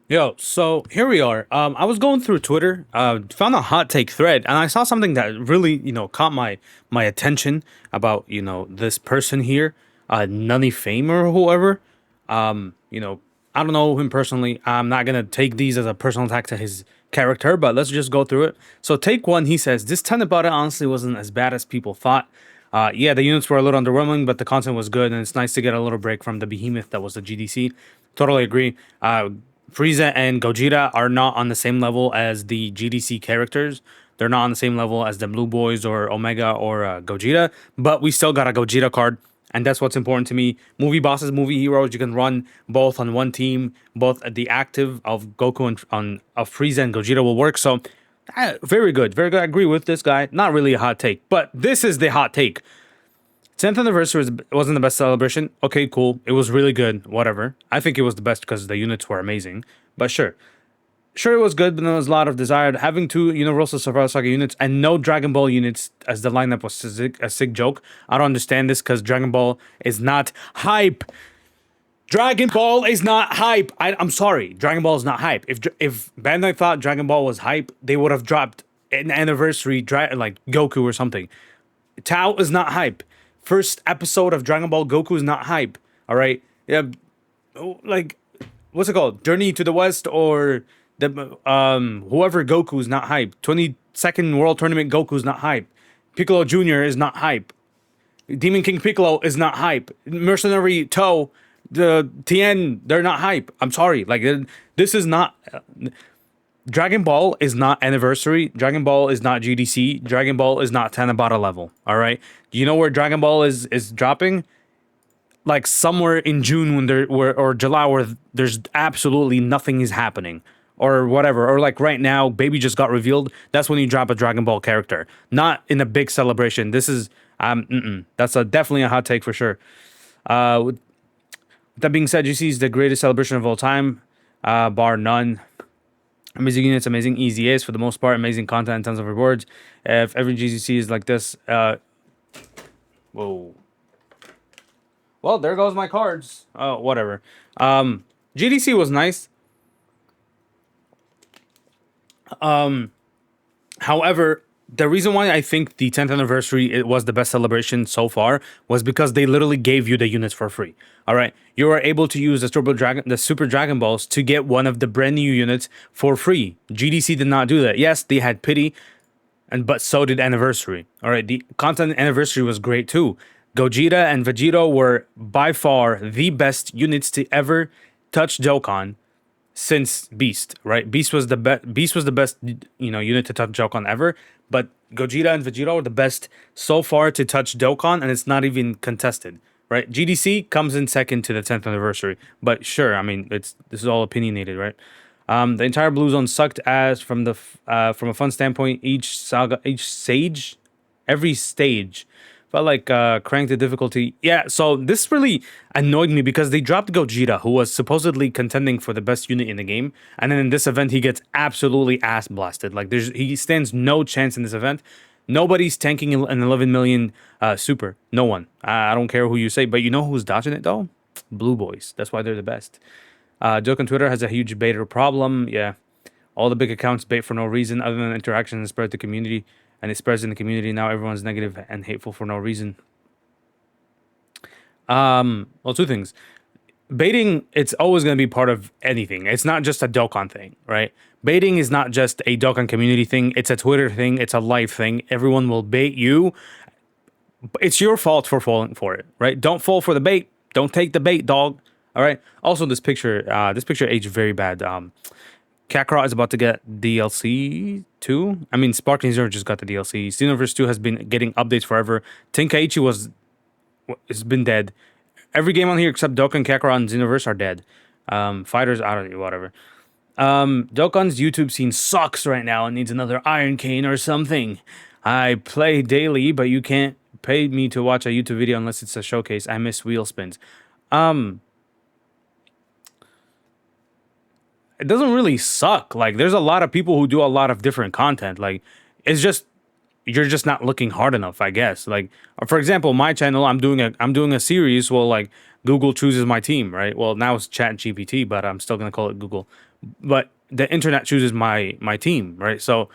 Yo, so here we are. I was going through Twitter, found a hot take thread, and I saw something that really, caught my attention about, this person here, Nunny Fame or whoever. Um, you know, I don't know him personally. I'm not gonna take these as a personal attack to his character, but let's just go through it. So take one, he says, this ten about it honestly wasn't as bad as people thought. Yeah, the units were a little underwhelming, but the content was good, and it's nice to get a little break from the behemoth that was the GDC. Totally agree. Frieza and Gogeta are not on the same level as the GDC characters. They're not on the same level as the Blue Boys or Omega or Gogeta, but we still got a Gogeta card, and that's what's important to me. Movie bosses, movie heroes, you can run both on one team. Both the active of Goku and on of Frieza and Gogeta will work. So, very good, very good. I agree with this guy. Not really a hot take, but this is the hot take. 10th anniversary wasn't the best celebration. Okay, cool. It was really good. Whatever. I think it was the best because the units were amazing. But sure. Sure, it was good, but there was a lot of desire. Having two Universal Survival Saga units and no Dragon Ball units as the lineup was a sick joke. I don't understand this because Dragon Ball is not hype. Dragon Ball is not hype. I'm sorry. Dragon Ball is not hype. If Bandai thought Dragon Ball was hype, they would have dropped an anniversary like Goku or something. Tao is not hype. First episode of Dragon Ball Goku is not hype. All right, yeah, like what's it called? Journey to the West or the whoever Goku is not hype. 22nd World Tournament Goku is not hype. Piccolo Junior is not hype. Demon King Piccolo is not hype. Mercenary Toe, the Tien, they're not hype. I'm sorry, like this is not. Dragon Ball is not anniversary. Dragon Ball is not GDC. Dragon Ball is not Tanabata level. All right. Do you know where Dragon Ball is dropping? Like somewhere in June when there were or July where there's absolutely nothing is happening or whatever. Or like right now, Baby just got revealed. That's when you drop a Dragon Ball character. Not in a big celebration. This is that's definitely a hot take for sure. With that being said, GC is the greatest celebration of all time, bar none. Amazing units, amazing easy A's for the most part, amazing content, and tons of rewards. If every GCC is like this, whoa. Well, there goes my cards. Oh, whatever. GDC was nice. However, the reason why I think the 10th anniversary it was the best celebration so far was because they literally gave you the units for free. All right, you were able to use the Super Dragon Balls to get one of the brand new units for free. GDC did not do that. Yes, they had pity, but so did Anniversary. All right, the content Anniversary was great too. Gogeta and Vegito were by far the best units to ever touch Dokkan since Beast, right? Beast was the best. Beast was the best, unit to touch Dokkan ever. But Gogeta and Vegeta are the best so far to touch Dokkan, and it's not even contested, right? GDC comes in second to the 10th anniversary, but sure, I mean, this is all opinionated, right? The entire Blue Zone sucked as from a fun standpoint. Each saga, each sage, every stage felt like cranked the difficulty. Yeah, so this really annoyed me because they dropped Gogeta, who was supposedly contending for the best unit in the game, and then in this event he gets absolutely ass blasted. Like he stands no chance in this event. Nobody's tanking an 11 million super. No one. I don't care who you say, but you know who's dodging it though? Blue Boys. That's why they're the best. Joke on Twitter has a huge baiter problem. Yeah, all the big accounts bait for no reason other than interaction and spread the community and it spreads in the community. Now everyone's negative and hateful for no reason. Well, two things. Baiting, it's always going to be part of anything. It's not just a Dokkan thing, right? Baiting is not just a Dokkan community thing. It's a Twitter thing. It's a life thing. Everyone will bait you. It's your fault for falling for it, right? Don't fall for the bait. Don't take the bait, dog. All right. Also, this picture aged very bad. Kakarot is about to get DLC 2. I mean, Sparkling Zero just got the DLC. Xenoverse 2 has been getting updates forever. Tenkaichi has been dead. Every game on here except Dokkan, Kakarot, and Xenoverse are dead. Fighters, I don't know, whatever. Dokkan's YouTube scene sucks right now and needs another Iron Cane or something. I play daily, but you can't pay me to watch a YouTube video unless it's a showcase. I miss wheel spins. It doesn't really suck. Like, there's a lot of people who do a lot of different content. Like, it's just you're just not looking hard enough, I guess. Like, for example, my channel, I'm doing a series. Well, like Google chooses my team, right? Well, now it's Chat GPT, but I'm still gonna call it Google. But the internet chooses my team, right? So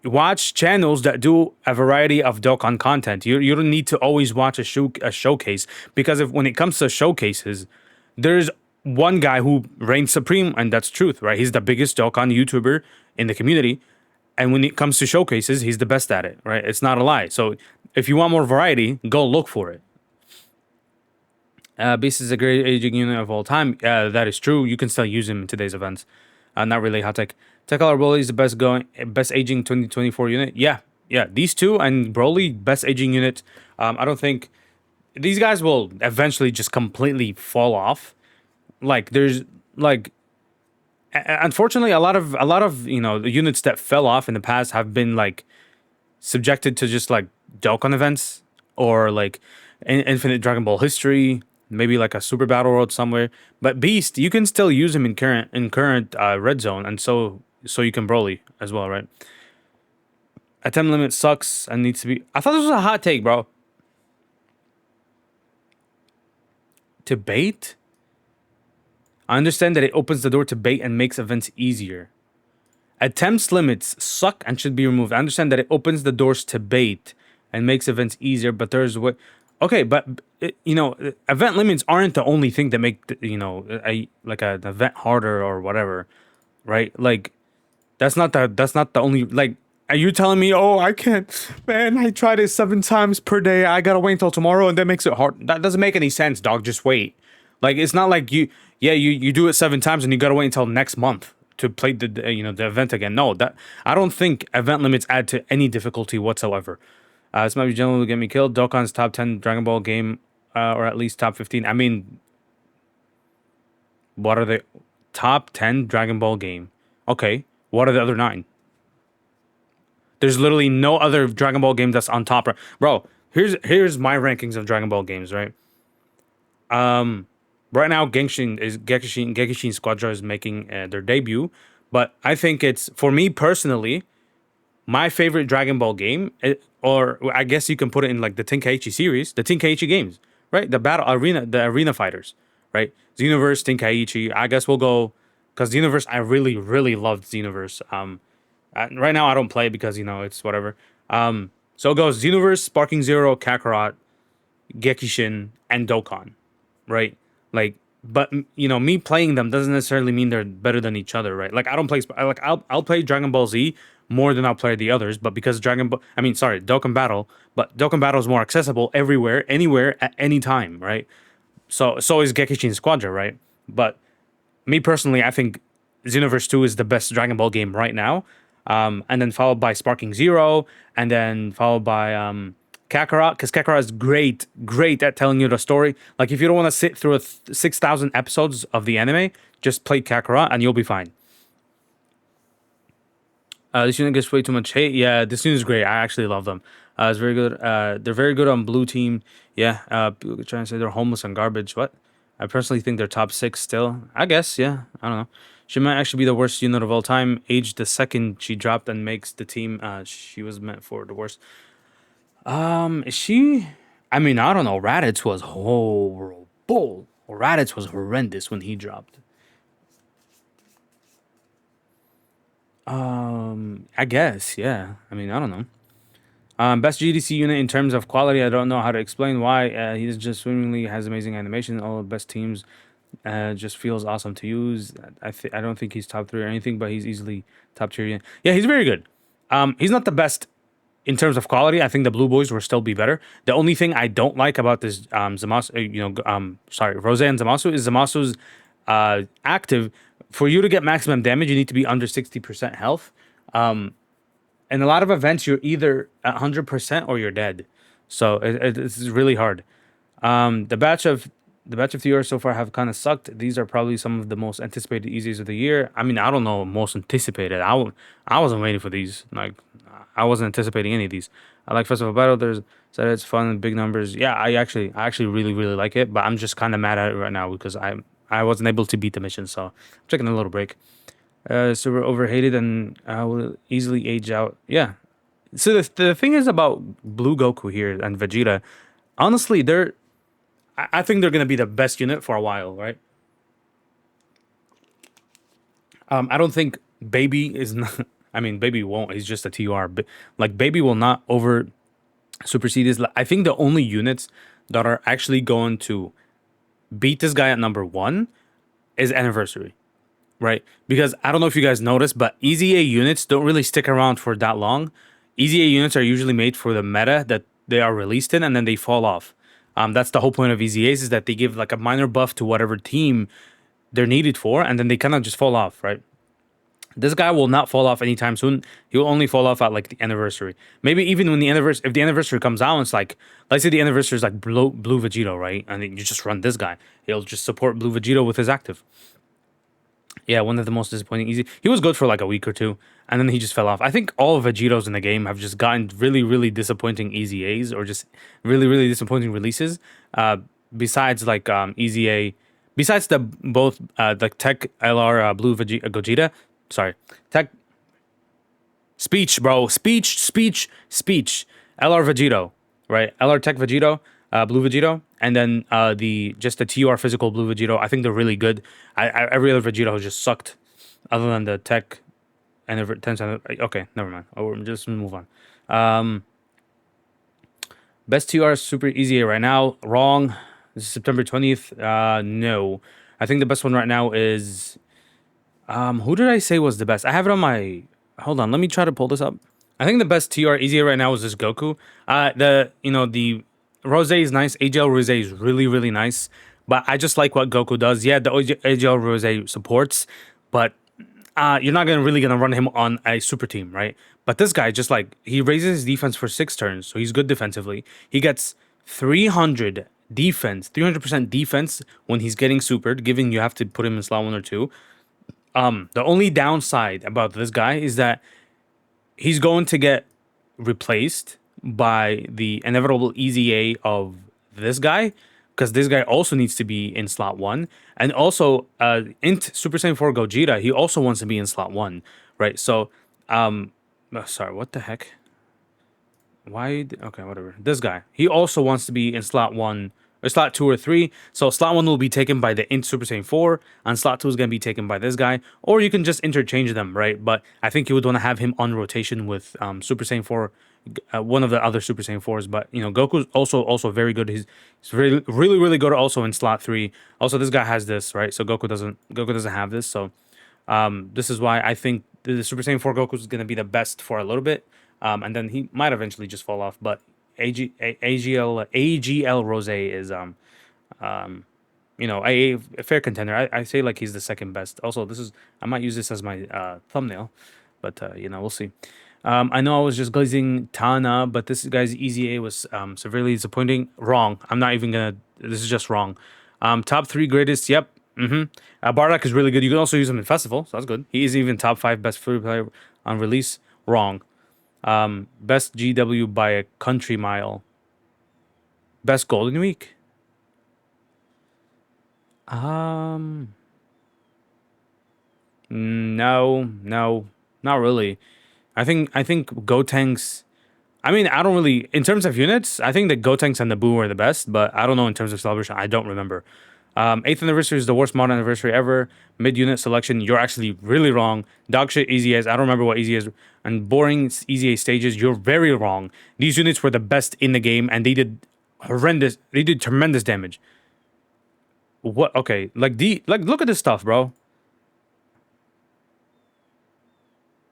watch channels that do a variety of Dokkan content. You don't need to always watch a showcase, because if when it comes to showcases, there's one guy who reigns supreme, and that's truth, right? He's the biggest Dokkan YouTuber in the community, and when it comes to showcases, he's the best at it, right? It's not a lie. So if you want more variety, go look for it. Beast is a great aging unit of all time. That is true. You can still use him in today's events. Not really hot tech. Tech Color Broly is the best aging 2024 unit. Yeah, yeah. These two and Broly, best aging unit. I don't think these guys will eventually just completely fall off. Like there's like unfortunately a lot of the units that fell off in the past have been like subjected to just like Dokkan events, or like Infinite Dragon Ball history, maybe like a Super Battle World somewhere. But Beast, you can still use him in current Red Zone, and so you can Broly as well, right? Attempt limit sucks and needs to be. I thought this was a hot take, bro. To bait, I understand that it opens the door to bait and makes events easier. Attempts limits suck and should be removed. I understand that it opens the doors to bait and makes events easier, but there's what. Okay, but event limits aren't the only thing that make an event harder or whatever, right? Like that's not the only like. Are you telling me, oh, I can't, man? I tried it 7 times per day. I gotta wait until tomorrow, and that makes it hard. That doesn't make any sense, dog. Just wait. Like it's not like you do it 7 times and you gotta wait until next month to play the event again. No, that I don't think event limits add to any difficulty whatsoever. This might be generally get me killed. Dokkan's top 10 Dragon Ball game, or at least top 15. I mean, what are the top 10 Dragon Ball game? Okay, what are the other 9? There's literally no other Dragon Ball game that's on top. Bro, here's my rankings of Dragon Ball games, right? Right now Gekishin Squadron is making their debut, but I think it's, for me personally, my favorite Dragon Ball game, or I guess you can put it in like the Tenkaichi series, the Tenkaichi games, right? The arena fighters, right? Xenoverse, Tenkaichi. I guess we'll go because Xenoverse. I really, really loved Xenoverse. Right now I don't play because it's whatever. So it goes Xenoverse, Sparking Zero, Kakarot, Gekishin, and Dokkan, right? Like, but me playing them doesn't necessarily mean they're better than each other, right? Like I don't play like I'll play Dragon Ball Z more than I'll play the others, but because Dokkan Battle, but Dokkan Battle is more accessible everywhere, anywhere, at any time, right? So is Gekishin Squadron, right? But me personally, I think Xenoverse 2 is the best Dragon Ball game right now. And then followed by Sparking Zero, and then followed by Kakarot, because Kakarot is great at telling you the story. Like, if you don't want to sit through 6,000 episodes of the anime, just play Kakarot and you'll be fine. This unit gets way too much hate. Yeah, this unit is great. I actually love them. It's very good. They're very good on blue team. Yeah, people are trying to say they're homeless and garbage. What? I personally think they're top 6 still. I guess, yeah. I don't know. She might actually be the worst unit of all time. Aged the second she dropped and makes the team. She was meant for the worst. Is she? I mean, I don't know. Raditz was horrible. Raditz was horrendous when he dropped. I guess, yeah. I mean, I don't know. Best GDC unit in terms of quality. I don't know how to explain why. He's just swimmingly has amazing animation. All the best teams. Just feels awesome to use. I don't think he's top 3 or anything, but he's easily top tier unit. Yeah, he's very good. He's not the best in terms of quality. I think the Blue Boys will still be better. The only thing I don't like about this Zamasu, Rose and Zamasu is Zamasu's active. For you to get maximum damage, you need to be under 60% health. In a lot of events, you're either at 100% or you're dead. So it's really hard. The batch of theories so far have kind of sucked. These are probably some of the most anticipated easiest of the year. I mean, I don't know most anticipated. I wasn't waiting for these. Like, I wasn't anticipating any of these. I like Festival Battle. There's said it's fun and big numbers. Yeah, I actually really really like it. But I'm just kind of mad at it right now because I wasn't able to beat the mission. So I'm taking a little break. Super overhated and will easily age out. Yeah, So the thing is about Blue Goku here and Vegeta. Honestly, I think they're gonna be the best unit for a while, right? I don't think Baby is not. I mean, Baby won't. He's just a TR. But like, Baby will not over supersede this. I think the only units that are actually going to beat this guy at number one is Anniversary, right? Because I don't know if you guys noticed, but EZA units don't really stick around for that long. EZA units are usually made for the meta that they are released in, and then they fall off. That's the whole point of EZAs, is that they give like a minor buff to whatever team they're needed for, and then they kind of just fall off, right? This guy will not fall off anytime soon. He will only fall off at like the anniversary. Maybe even when the anniversary, if the anniversary comes out, it's like, let's say the anniversary is like Blue Vegito, right? And then you just run this guy. He'll just support Blue Vegito with his active. Yeah, one of the most disappointing easy. He was good for like a week or two, and then he just fell off. I think all of Vegitos in the game have just gotten really, really disappointing easy A's, or just really, really disappointing releases. Besides like easy besides the both like Tech LR Blue Gogeta. Sorry, Tech Speech, bro. Speech. LR Vegito, right? LR Tech Vegito, Blue Vegito, and then the just the TR physical Blue Vegito. I think they're really good. Every other Vegito has just sucked, other than the Tech and the 10 cent. Okay, never mind. Oh, just move on. Best TR super easy right now. Wrong. This is September 20th. No. I think the best one right now is who did I say was the best? I have it on my. Hold on, let me try to pull this up. I think the best TR easier right now is this Goku. The Rose is nice. AGL Rose is really nice, but I just like what Goku does. Yeah, the AGL Rose supports, but you're not really gonna run him on a super team, right? But this guy just like he raises his defense for 6 turns, so he's good defensively. He gets 300 defense, 300% defense when he's getting supered, given you have to put him in slot 1 or 2. The only downside about this guy is that he's going to get replaced by the inevitable easy A of this guy, because this guy also needs to be in slot 1, and also int Super Saiyan 4 Gogeta, he also wants to be in slot 1, right? So sorry, what the heck? Okay, whatever. This guy, he also wants to be in slot 1 or slot 2 or 3. So slot 1 will be taken by the int Super Saiyan 4, and slot 2 is going to be taken by this guy. Or you can just interchange them, right? But I think you would want to have him on rotation with Super Saiyan 4, one of the other Super Saiyan 4s. But, Goku's also very good. He's really good also in slot 3. Also, this guy has this, right? So Goku doesn't have this. So this is why I think the Super Saiyan 4 Goku is going to be the best for a little bit. And then he might eventually just fall off. But AGL Rose is a fair contender. I say like he's the second best. Also, I might use this as my thumbnail, but we'll see. I know I was just glazing Tana, but this guy's easy A was severely disappointing. Wrong. I'm not even gonna. This is just wrong. Top 3 greatest. Yep. Bardock is really good. You can also use him in festival, so that's good. He is even top 5 best free player on release. Wrong. Best GW by a country mile. Best Golden Week. No, not really. I think Gotenks. I mean, I don't really, in terms of units, I think that Gotenks and the Boo are the best, but I don't know in terms of celebration. I don't remember. 8th anniversary is the worst modern anniversary ever. Mid unit selection, you're actually really wrong. Dog shit easy as, I don't remember what easy is. And boring easy stages, you're very wrong. These units were the best in the game, and they did tremendous damage. What? Okay, look at this stuff, bro.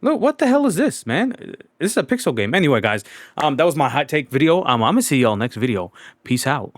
Look, what the hell is this, man? This is a pixel game. Anyway, guys, that was my hot take video. I'm gonna see y'all next video. Peace out.